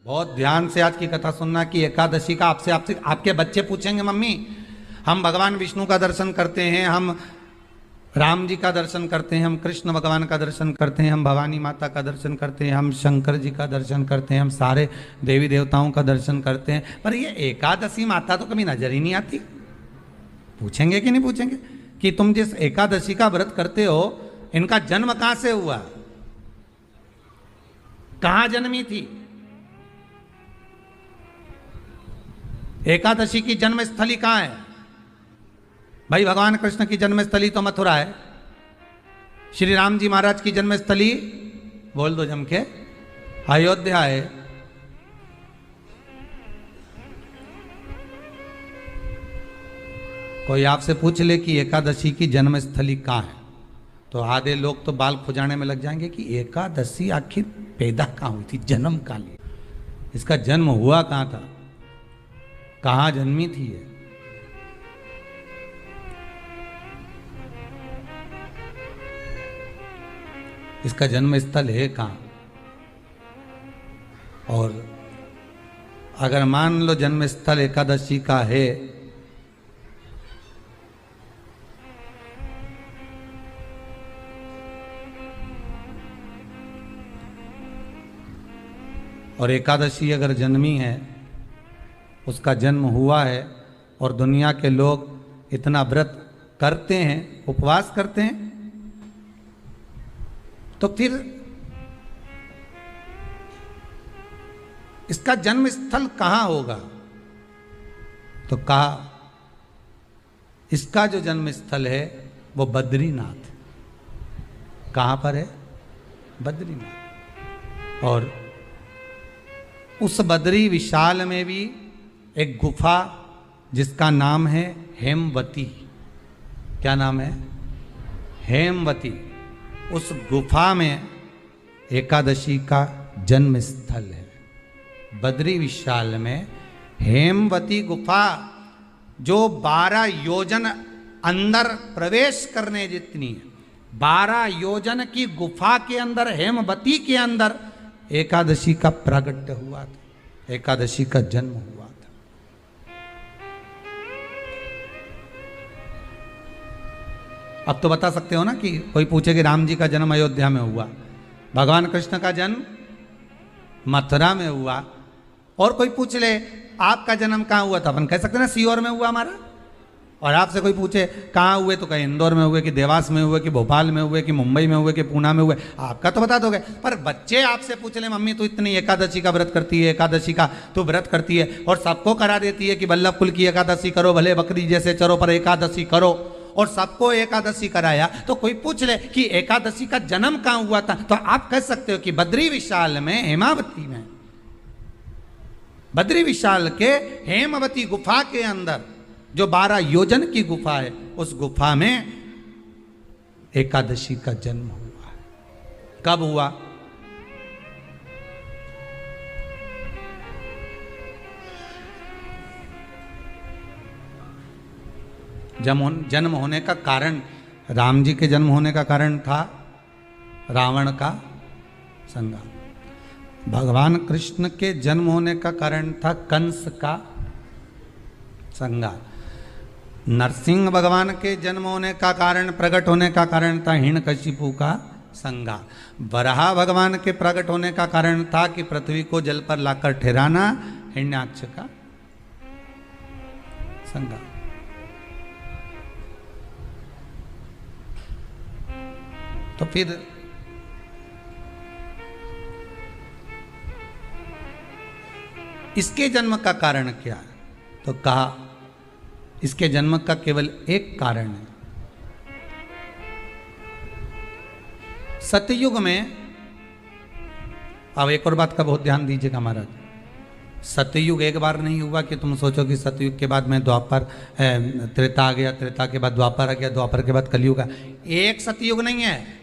बहुत ध्यान से आज की कथा सुनना कि एकादशी का आपसे आपसे आपके बच्चे पूछेंगे, मम्मी हम भगवान विष्णु का दर्शन करते हैं, हम राम जी का दर्शन करते हैं, हम कृष्ण भगवान का दर्शन करते हैं, हम भवानी माता का दर्शन करते हैं, हम शंकर जी का दर्शन करते हैं, हम सारे देवी देवताओं का दर्शन करते हैं, पर ये एकादशी माता तो कभी नजर ही नहीं आती। पूछेंगे कि नहीं पूछेंगे कि तुम जिस एकादशी का व्रत करते हो इनका जन्म कहां से हुआ, कहां जन्मी थी? एकादशी की जन्म स्थली कहां है? भाई भगवान कृष्ण की जन्मस्थली तो मथुरा है, श्री राम जी महाराज की जन्मस्थली बोल दो जम के अयोध्या है। कोई आपसे पूछ ले कि एकादशी की जन्मस्थली कहां है तो आधे लोग तो बाल खुजाने में लग जाएंगे कि एकादशी आखिर पैदा कहां हुई थी, जन्म कहां लिया, इसका जन्म हुआ कहां था, कहां जन्मी थी ये। इसका जन्म स्थल है कहां? और अगर मान लो जन्म स्थल एकादशी का है और एकादशी अगर जन्मी है, उसका जन्म हुआ है और दुनिया के लोग इतना व्रत करते हैं, उपवास करते हैं, तो फिर इसका जन्म स्थल कहां होगा? तो कहा इसका जो जन्म स्थल है वो बद्रीनाथ। कहां पर है? बद्रीनाथ। और उस बद्री विशाल में भी एक गुफा जिसका नाम है हेमवती। क्या नाम है? हेमवती। उस गुफा में एकादशी का जन्म स्थल है। बद्री विशाल में हेमवती गुफा जो 12 योजन अंदर प्रवेश करने जितनी है, 12 योजन की गुफा के अंदर, हेमवती के अंदर एकादशी का प्रागट्य हुआ था, एकादशी का जन्म हुआ था। अब तो बता सकते हो ना कि कोई पूछे कि राम जी का जन्म अयोध्या में हुआ, भगवान कृष्ण का जन्म मथुरा में हुआ, और कोई पूछ ले आपका जन्म कहाँ हुआ था, अपन कह सकते ना सीहोर में हुआ हमारा। और आपसे कोई पूछे कहाँ हुए तो कहीं इंदौर में हुए, कि देवास में हुए, कि भोपाल में हुए, कि मुंबई में हुए, कि पूना में हुए, आपका तो बता दोगे। पर बच्चे आपसे पूछ ले मम्मी तू इतनी एकादशी का व्रत करती है, एकादशी का तू व्रत करती है और सबको करा देती है कि बल्लभ कुल की एकादशी करो, भले बकरी जैसे चरो पर एकादशी करो, और सबको एकादशी कराया, तो कोई पूछ ले कि एकादशी का जन्म कहां हुआ था, तो आप कह सकते हो कि बद्री विशाल में, हेमावती में, बद्री विशाल के हेमवती गुफा के अंदर जो 12 योजन की गुफा है, उस गुफा में एकादशी का जन्म हुआ। कब हुआ? जन्म होने का कारण, राम जी के जन्म होने का कारण था रावण का संग्राम। भगवान कृष्ण के जन्म होने का कारण था कंस का संग्राम। नरसिंह भगवान के जन्म होने का कारण, प्रकट होने का कारण था हिरण्यकशिपु का संग्राम। वराह भगवान के प्रकट होने का कारण था कि पृथ्वी को जल पर लाकर ठहराना, हिरण्याक्ष का संग्राम। तो फिर इसके जन्म का कारण क्या है? तो कहा इसके जन्म का केवल एक कारण है। सतयुग में, अब एक और बात का बहुत ध्यान दीजिएगा महाराज, सतयुग एक बार नहीं हुआ कि तुम सोचो कि सतयुग के बाद में द्वापर, त्रेता आ गया, त्रेता के बाद द्वापर आ गया, द्वापर के बाद कलयुग आ। एक सतयुग नहीं है,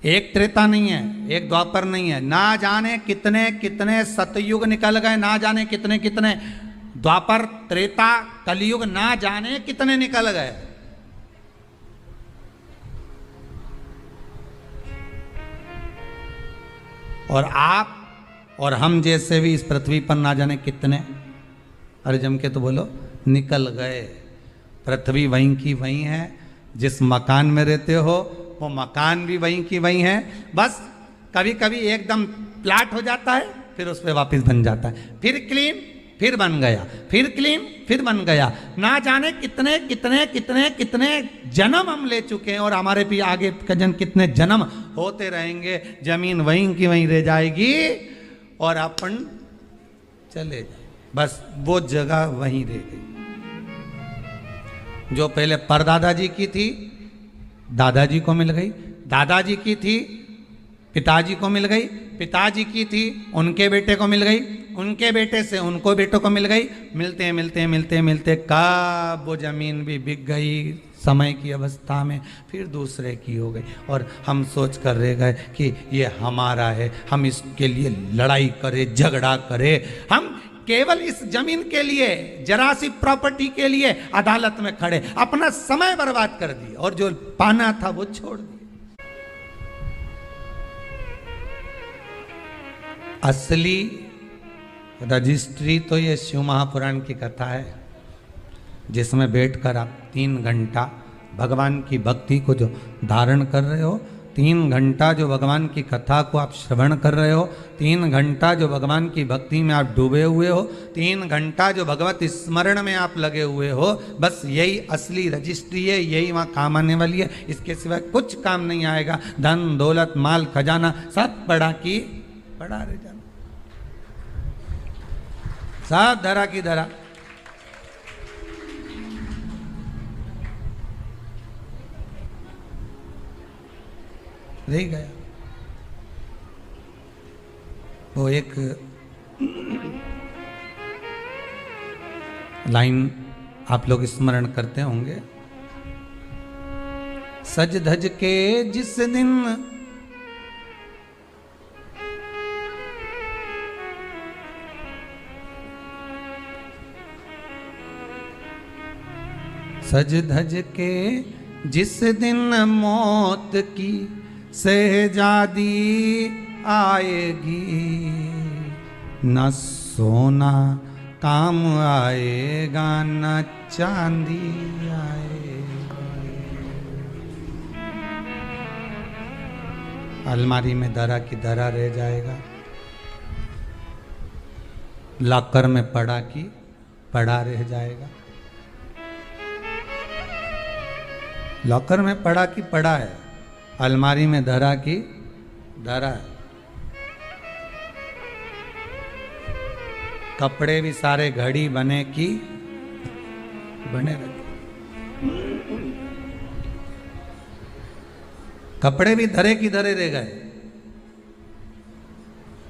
एक त्रेता नहीं है, एक द्वापर नहीं है, ना जाने कितने कितने सतयुग निकल गए, ना जाने कितने कितने द्वापर, त्रेता, कलयुग, ना जाने कितने निकल गए। और आप और हम जैसे भी इस पृथ्वी पर ना जाने कितने, अरे जम के तो बोलो, निकल गए। पृथ्वी वहीं की वहीं है, जिस मकान में रहते हो वो मकान भी वहीं की वहीं है। बस कभी कभी एकदम प्लाट हो जाता है, फिर उस पर वापस बन जाता है, फिर क्लीन, फिर बन गया, फिर क्लीन, फिर बन गया। ना जाने कितने कितने कितने कितने जन्म हम ले चुके हैं, और हमारे भी आगे का जन्म कितने जन्म होते रहेंगे। जमीन वहीं की वहीं रह जाएगी और अपन चले जाए, बस वो जगह वहीं रह गई। जो पहले परदादा जी की थी, दादाजी को मिल गई, दादाजी की थी, पिताजी को मिल गई, पिताजी की थी, उनके बेटे को मिल गई, उनके बेटे से उनको बेटों को मिल गई। मिलते मिलते मिलते मिलते कब वो जमीन भी बिक गई समय की अवस्था में, फिर दूसरे की हो गई। और हम सोच कर रह गए कि ये हमारा है, हम इसके लिए लड़ाई करें, झगड़ा करें। हम केवल इस जमीन के लिए, जरा सी प्रॉपर्टी के लिए अदालत में खड़े, अपना समय बर्बाद कर दिया और जो पाना था वो छोड़ दिया। असली रजिस्ट्री तो ये शिव महापुराण की कथा है, जिसमें बैठकर आप 3 घंटा भगवान की भक्ति को जो धारण कर रहे हो, 3 घंटा जो भगवान की कथा को आप श्रवण कर रहे हो, 3 घंटा जो भगवान की भक्ति में आप डूबे हुए हो, 3 घंटा जो भगवत स्मरण में आप लगे हुए हो, बस यही असली रजिस्ट्री है, यही वहाँ काम आने वाली है। इसके सिवाय कुछ काम नहीं आएगा। धन दौलत माल खजाना सब पड़ा की पड़ा रह जाना, सब धरा की धरा। रह गया। वो एक लाइन आप लोग स्मरण करते होंगे, सज धज के जिस दिन सज धज के जिस दिन मौत की शहजादी आएगी, न सोना काम आएगा न चांदी आएगी। अलमारी में धरा की धरा रह जाएगा, लॉकर में पड़ा की पड़ा रह जाएगा। लॉकर में पड़ा की पड़ा है, अलमारी में धरा की धरा है। कपड़े भी सारे घड़ी बने की बने रहे, कपड़े भी धरे की धरे रह गए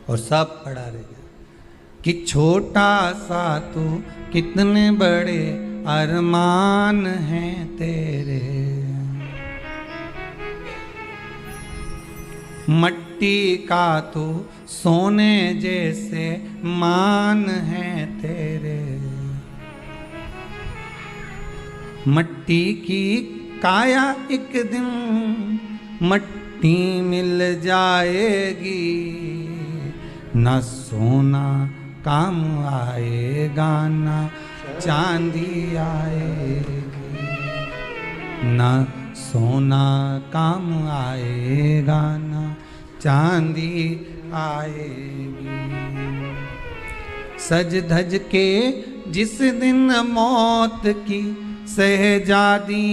और सब पड़ा रह गया। कि छोटा सा तू कितने बड़े अरमान हैं तेरे, मट्टी का तू सोने जैसे मान है तेरे। मट्टी की काया एक दिन मट्टी मिल जाएगी, न सोना काम आएगा न चांदी आएगी, न सोना काम आएगा न चांदी आएगी। सज धज के जिस दिन मौत की शहजादी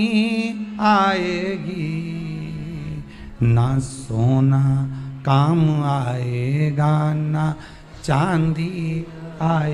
आएगी, ना सोना काम आएगा ना चांदी आए।